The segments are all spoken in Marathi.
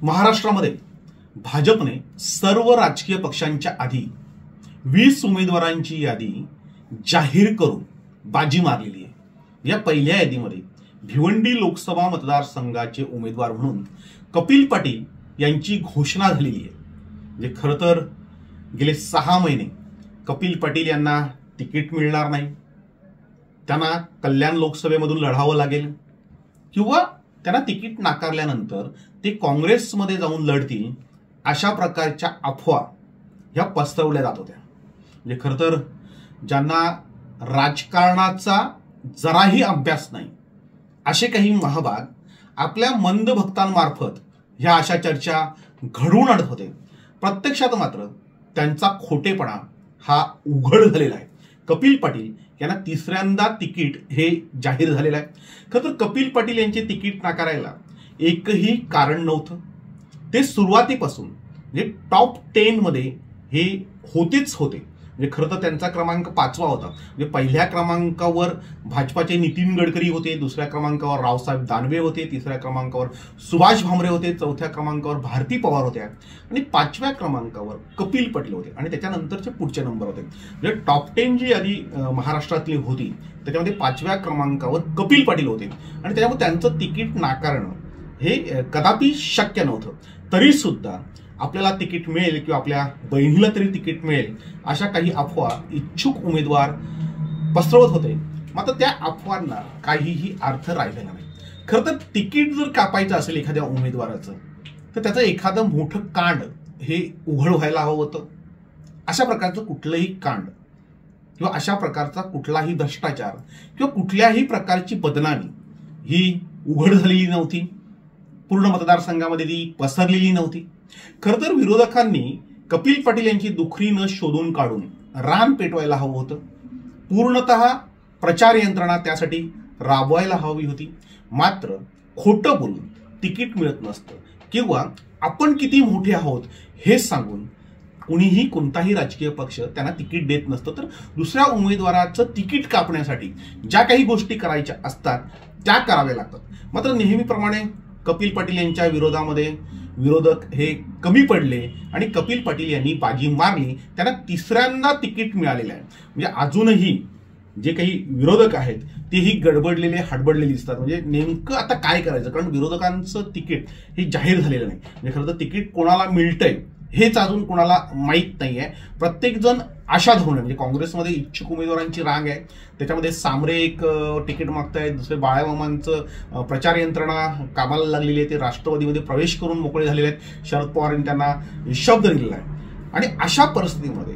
महाराष्ट्रामध्ये भाजपने सर्व राजकीय पक्षांच्या आधी 20 उमेदवारांची यादी जाहीर करून बाजी मारलेली आहे। या पहिल्या यादीमध्ये भिवंडी लोकसभा मतदारसंघाचे उमेदवार म्हणून कपिल पाटील यांची घोषणा झालेली आहे। म्हणजे खरं तर गेले 6 महिने कपिल पाटील यांना तिकीट मिळणार नाही, त्यांना कल्याण लोकसभेमधून लढावं लागेल किंवा त्यांना तिकीट नाकारल्यानंतर ते काँग्रेसमध्ये जाऊन लढतील, अशा प्रकारच्या अफवा ह्या पसरवल्या जात होत्या। म्हणजे खरं तर ज्यांना राजकारणाचा जराही अभ्यास नाही असे काही महाभाग आपल्या मंद भक्तांमार्फत ह्या अशा चर्चा घडवून आणत होते। प्रत्यक्षात मात्र त्यांचा खोटेपणा हा उघड झालेला आहे। कपिल पाटील यांना तिसऱ्यांदा तिकीट हे जाहीर झालेलं आहे। खरं तर कपिल पाटील यांचे तिकीट नाकारायला एकही कारण नव्हतं। ते सुरुवातीपासून म्हणजे टॉप 10 मध्ये हे होतेच होते। म्हणजे खरं तर त्यांचा क्रमांक 5वा होता। म्हणजे पहिल्या क्रमांकावर भाजपाचे नितीन गडकरी होते, दुसऱ्या क्रमांकावर रावसाहेब दानवे होते, तिसऱ्या क्रमांकावर सुभाष भामरे होते, चौथ्या क्रमांकावर भारती पवार होत्या आणि 5व्या क्रमांकावर कपिल पाटील होते आणि त्याच्यानंतरचे पुढचे नंबर होते। म्हणजे टॉप 10 जी यादी महाराष्ट्रातली होती त्याच्यामध्ये 5व्या क्रमांकावर कपिल पाटील होते आणि त्याच्यामुळे त्यांचं तिकीट नाकारणं हे कदापि शक्य नव्हतं। तरी सुद्धा आपल्याला तिकीट मिळेल किंवा आपल्या बहिणीला तरी तिकीट मिळेल अशा काही अफवा इच्छुक उमेदवार पसरवत होते। मात्र त्या अफवांना काहीही अर्थ राहिलेला नाही। खरं तर तिकीट जर कापायचं असेल एखाद्या उमेदवाराचं तर त्याचं एखादं मोठं कांड हे उघड व्हायला हवं होतं। अशा प्रकारचं कुठलंही कांड किंवा अशा प्रकारचा कुठलाही भ्रष्टाचार किंवा कुठल्याही प्रकारची बदनामी ही उघड झालेली नव्हती, पूर्ण मतदारसंघामध्ये ती पसरलेली नव्हती। खरं तर विरोधकांनी कपिल पाटील यांची दुखरी न शोधून काढून रान पेटवायला हवं होतं। पूर्णतः प्रचार यंत्रणा त्यासाठी राबवायला हवी होती। मात्र खोटं बोलून तिकीट मिळत नसतं किंवा आपण किती मोठे आहोत हे सांगून कुणीही कोणताही राजकीय पक्ष त्यांना तिकीट देत नसतं। तर दुसऱ्या उमेदवाराचं तिकीट कापण्यासाठी ज्या काही गोष्टी करायच्या असतात त्या कराव्या लागतात। मात्र नेहमीप्रमाणे कपिल पाटील यांच्या विरोधामध्ये विरोधक हे कमी पडले आणि कपिल पाटील यांनी बाजी मारली, त्यांना तिसऱ्यांदा तिकीट मिळालेलं आहे। म्हणजे अजूनही जे काही विरोधक आहेत तेही गडबडलेले हडबडलेले दिसतात। म्हणजे नेमकं आता काय करायचं, कारण विरोधकांचं तिकीट हे जाहीर झालेलं नाही। म्हणजे खरं तर तिकीट कोणाला मिळतंय हेच अजून कोणाला माहीत नाहीये। प्रत्येक जण आशा धरून म्हणजे काँग्रेसमध्ये इच्छुक उमेदवारांची रांग आहे, त्याच्यामध्ये सामरे एक तिकीट मागतायत, दुसरे बाळामामांचं प्रचार यंत्रणा कामाला लागलेली आहे, ते राष्ट्रवादीमध्ये प्रवेश करून मोकळे झालेले आहेत, शरद पवारांनी त्यांना शब्द दिलेला आहे। आणि अशा परिस्थितीमध्ये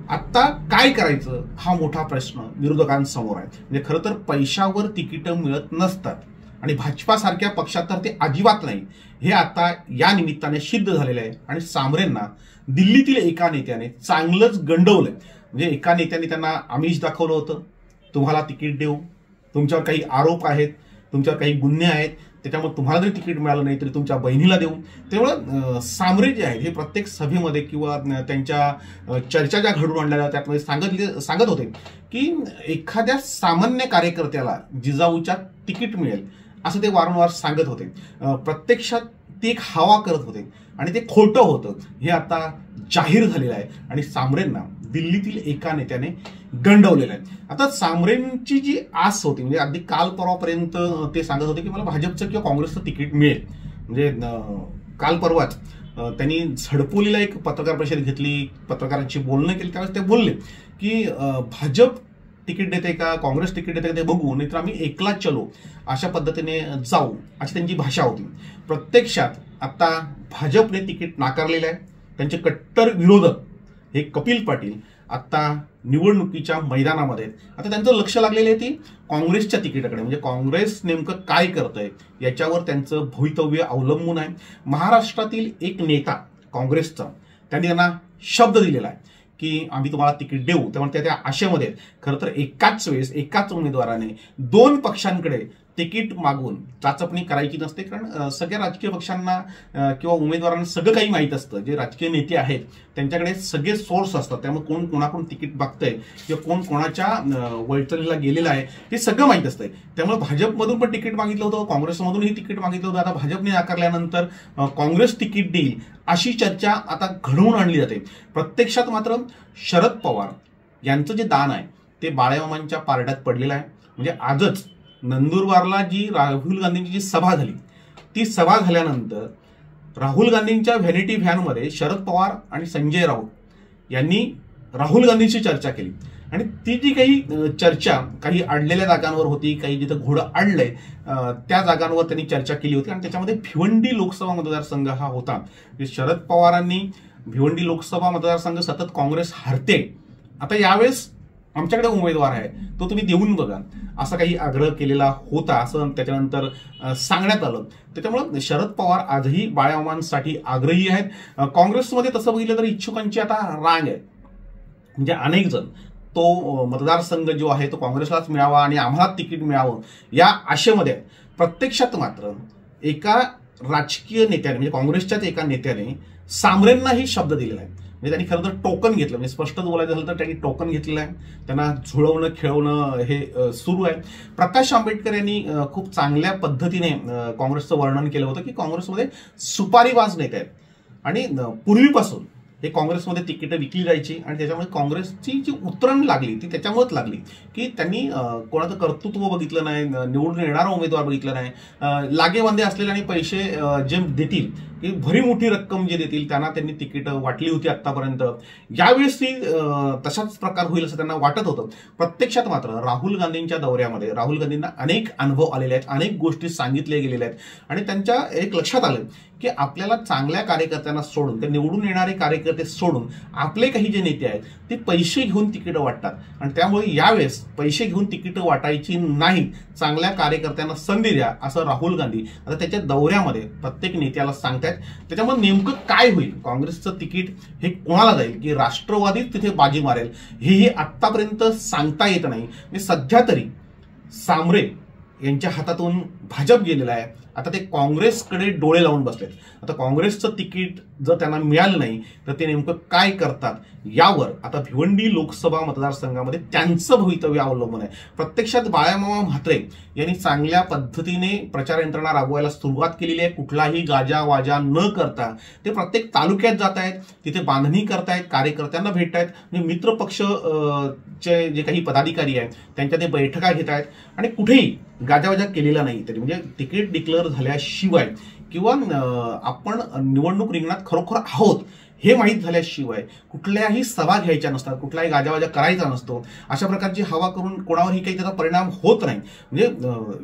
आता काय करायचं हा मोठा प्रश्न विरोधकांसमोर आहे। म्हणजे खरं तर पैशावर तिकीटं मिळत नसतात आणि भाजपासारख्या पक्षात तर ते अजिबात नाही, हे आता या निमित्ताने सिद्ध झालेलं आहे। आणि सामरेंना दिल्लीतील एका नेत्याने चांगलंच गंडवलंय। म्हणजे एका नेत्याने त्यांना आमिष दाखवलं होतं, तुम्हाला तिकीट देऊ, तुमच्यावर काही आरोप आहेत, तुमच्यावर काही गुन्हे आहेत, त्याच्यामुळे तुम्हाला जरी तिकीट मिळालं नाही तरी तुमच्या बहिणीला देऊ। त्यामुळं सामरे जे आहेत हे प्रत्येक सभेमध्ये किंवा त्यांच्या चर्चा ज्या घडून आणल्या त्यामध्ये सांगत होते की एखाद्या सामान्य कार्यकर्त्याला जिजाऊच्या तिकीट मिळेल असं ते वारंवार सांगत होते। प्रत्यक्षात ते एक हवा करत होते आणि ते खोटं होतं हे आता जाहीर झालेलं आहे आणि सामरेंना दिल्लीतील एका नेत्याने गंडवलेलं आहे। आता सामरेंची जी आस होती म्हणजे अगदी काल परवापर्यंत ते सांगत होते की मला भाजपचं किंवा काँग्रेसचं तिकीट मिळेल। म्हणजे काल परवाच त्यांनी झडपोलीला एक पत्रकार परिषद घेतली, पत्रकारांशी बोलणं केलं, त्यावेळेस ते बोलले की भाजप तिकीट देते का काँग्रेस तिकीट देते का ते बघू, नाहीतर आम्ही एकला चलो अशा पद्धतीने जाऊ, अशी त्यांची भाषा होती। प्रत्यक्षात आता भाजपने तिकीट नाकारलेलं आहे। त्यांचे कट्टर विरोधक हे कपिल पाटील आता निवडणुकीच्या मैदानामध्ये आता त्यांचं लक्ष लागलेलं आहे ती काँग्रेसच्या तिकीटाकडे। म्हणजे काँग्रेस नेमकं काय करतंय याच्यावर त्यांचं भवितव्य अवलंबून आहे। महाराष्ट्रातील एक नेता काँग्रेसचा त्यांनी त्यांना शब्द दिलेला आहे की आम्ही तुम्हाला तिकीट देऊ, त्यामुळे त्या आशेमध्ये खरं तर एकाच वेळेस एकाच उमेदवाराने 2 पक्षांकडे तिकीट मागून चाचपणी करायची नसते, कारण सगळ्या राजकीय पक्षांना किंवा उमेदवारांना सगळं काही माहीत असतं. जे राजकीय नेते आहेत त्यांच्याकडे सगळे सोर्स असतात, त्यामुळे कोण कोणाकडून तिकीट मागतंय किंवा कोण कोणाच्या वैतरणीला गेलेलं आहे हे सगळं माहीत असतंय. त्यामुळे भाजपमधून पण तिकीट मागितलं होतं, काँग्रेसमधूनही तिकीट मागितलं होतं. आता भाजपने नाकारल्यानंतर काँग्रेस तिकीट देईल अशी चर्चा आता घडवून आणली जाते. प्रत्यक्षात मात्र शरद पवार यांचं जे दान आहे ते बाळामामांच्या पारड्यात पडलेलं आहे. म्हणजे आजच नंदुरबारला जी राहुल गांधींची जी सभा झाली, ती सभा झाल्यानंतर राहुल गांधींच्या व्हॅनिटी व्हॅनमध्ये शरद पवार आणि संजय राऊत यांनी राहुल गांधींशी चर्चा केली. आणि ती जी काही चर्चा काही अडलेल्या जागांवर होती, काही जिथं घोडं अडलंय त्या जागांवर त्यांनी चर्चा केली होती. आणि त्याच्यामध्ये भिवंडी लोकसभा मतदारसंघ हा होता. शरद पवारांनी भिवंडी लोकसभा मतदारसंघ सतत काँग्रेस हारते, आता यावेळेस आमच्याकडे उमेदवार आहे तो तुम्ही देऊन बघा, असा काही आग्रह केलेला होता, असं त्याच्यानंतर सांगण्यात आलं. त्याच्यामुळे शरद पवार आजही बाळामामांसाठी आग्रही आहेत. काँग्रेसमध्ये तसं बघितलं तर इच्छुकांची आता रांग आहे. म्हणजे अनेक जण तो मतदारसंघ जो आहे तो काँग्रेसलाच मिळावा आणि आम्हाला तिकीट मिळावं या आशेमध्ये. प्रत्यक्षात मात्र एका राजकीय नेत्याने, म्हणजे काँग्रेसच्याच एका नेत्याने सांबरेंनाही शब्द दिलेला आहे. म्हणजे त्यांनी खरं तर टोकन घेतलं, म्हणजे स्पष्टच बोलायचं झालं तर त्यांनी टोकन घेतलेलं आहे. त्यांना झुळवणं खेळवणं हे सुरू आहे. प्रकाश आंबेडकर यांनी खूप चांगल्या पद्धतीने काँग्रेसचं वर्णन केलं होतं की काँग्रेसमध्ये सुपारीबाज नेते आहेत आणि पूर्वीपासून हे काँग्रेसमध्ये तिकीटं विकली जायची. आणि त्याच्यामुळे काँग्रेसची जी उतरण लागली ती त्याच्यामुळेच लागली की त्यांनी कोणाचं कर्तृत्व बघितलं नाही, निवडून येणारा उमेदवार बघितला नाही. लागेबांधे असलेले आणि पैसे जे देतील की भरी मोठी रक्कम जे देतील त्यांना त्यांनी तिकीटं वाटली होती आतापर्यंत. यावेळेस ती तशाच प्रकार होईल असं त्यांना वाटत होतं. प्रत्यक्षात मात्र राहुल गांधींच्या दौऱ्यामध्ये राहुल गांधींना अनेक अनुभव आलेले आहेत, अनेक गोष्टी सांगितल्या गेलेल्या आहेत. आणि त्यांच्या एक लक्षात आलं की आपल्याला चांगल्या कार्यकर्त्यांना सोडून, ते निवडून येणारे कार्यकर्ते सोडून आपले काही जे नेते आहेत ते पैसे घेऊन तिकीटं वाटतात. आणि त्यामुळे यावेळेस पैसे घेऊन तिकीटं वाटायची नाही, चांगल्या कार्यकर्त्यांना संधी द्या असं राहुल गांधी आता त्याच्या दौऱ्यामध्ये प्रत्येक नेत्याला सांगतायत. त्याच्यामुळे नेमकं काय होईल, काँग्रेसचं तिकीट हे कोणाला जाईल की राष्ट्रवादीच तिथे बाजी मारेल हेही आतापर्यंत सांगता येत नाही. म्हणजे सध्या तरी सांबरे यांच्या हातातून भाजप गेलेला आहे. आता ते काँग्रेसकडे डोळे लावून बसलेत. आता काँग्रेसचं तिकीट जर त्यांना मिळालं नाही तर ते नेमकं काय करतात यावर आता भिवंडी लोकसभा मतदारसंघामध्ये त्यांचं भवितव्य अवलंबून आहे. प्रत्यक्षात बाळामामा म्हात्रे यांनी चांगल्या पद्धतीने प्रचार यंत्रणा राबवायला सुरुवात केलेली आहे. कुठलाही गाजावाजा न करता ते प्रत्येक तालुक्यात जात आहेत, तिथे बांधणी करतायत, कार्यकर्त्यांना भेटतायत. म्हणजे मित्र पक्ष चे जे काही पदाधिकारी आहेत त्यांच्या ते बैठका घेत आहेत. आणि कुठेही गाजावाजा केलेला नाही तरी, म्हणजे तिकीट डिक्लेअर झाल्याशिवाय किंवा आपण निवडणूक रिंगणात खरोखर आहोत हे माहीत झाल्याशिवाय कुठल्याही सभा घ्यायच्या नसतात, कुठलाही गाजावाजा करायचा नसतो. अशा प्रकारची हवा करून कोणावरही काही त्याचा परिणाम होत नाही. म्हणजे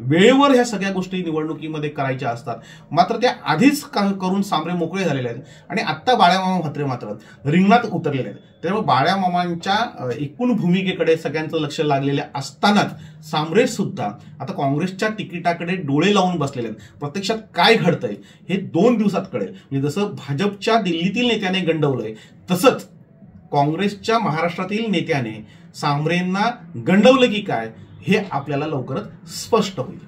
वेळेवर ह्या सगळ्या गोष्टी निवडणुकीमध्ये करायच्या असतात. मात्र त्या आधीच करून सांबरे मोकळे झालेले आहेत आणि आत्ता बाळामामा म्हात्रे मात्र रिंगणात उतरलेले आहेत. त्यामुळे बाळामामांच्या एकूण भूमिकेकडे सगळ्यांचं लक्ष लागलेलं असतानाच सांबरे सुद्धा आता काँग्रेसच्या तिकिटाकडे डोळे लावून बसलेले आहेत. प्रत्यक्षात काय घडतंय हे 2 दिवसात कळेल. म्हणजे जसं भाजपच्या दिल्लीतील नेत्याने गंडवलंय तसंच काँग्रेसच्या महाराष्ट्रातील नेत्याने सांबरेंना गंडवलं की काय हे आपल्याला लवकरच स्पष्ट होईल.